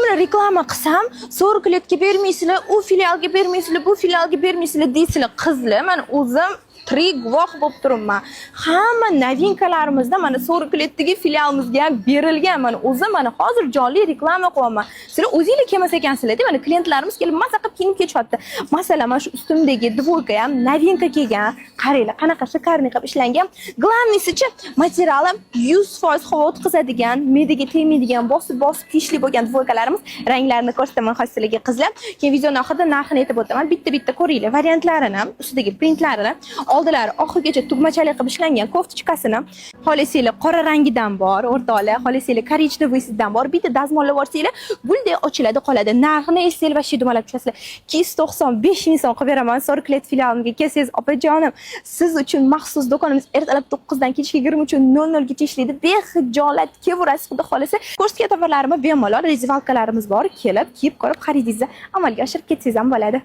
hammasini reklama qilsam, 40 kletga bermaysizlar, u filialga bermaysizlar, bu filialga bermaysizlar deysizlar. Qizlar, men o'zim tirik guvoh bo'lib turibman. Hamma novinkalarimizda mana 40 kletdagi filialimizga ham berilgan. Mana o'zim mana hozir jonli reklama qilyapman. Sizlar o'zingizlar kelmas ekansizlar-da, mana klientlarimiz kelib maza qilib kiyinib ketyapti. Masalan, mana shu ustimdagi dvoyka ham novinka kelgan. Qaranglar, qanaqa shikarniy qilib ishlangan. Glavnisi-chi, materiali 100% havo o'tkazadigan, me'daga tegmaydigan, bosib kiyishli bo'lgan dvoykalarimiz. Ranglarini ko'rsataman hozirlarga qizlar. Keyin videoning oxirida narxini aytib o'taman. Bitta ko'ringlar variantlarini, ustidagi printlarini. Oldilari oxirigacha tugmachalik qilib ishlangan koftichkasini, xohlasanglar qora rangidan bor, o'rtoqlar, xohlasanglar korejneviysidan bor. Bitta dazmollab olsanglar, gulday ochiladi qoladi. Narxini eshitsanglar va dumalab tushasizlar. 295 ming so'm qilib beraman. 40 klet filialimga kelsangiz, opajonim, siz uchun maxsus do'konimiz ertalab 9 dan kechki 23:00 gacha ishlaydi. Behijolat kelaverasiz, xudo xolasa. Ko'rsatgan tovarlarimni bemalol rezervatsiyalarimiz bor. Kelib, kiyib ko'rib xaridingizni amalga oshirib ketsangiz ham bo'ladi.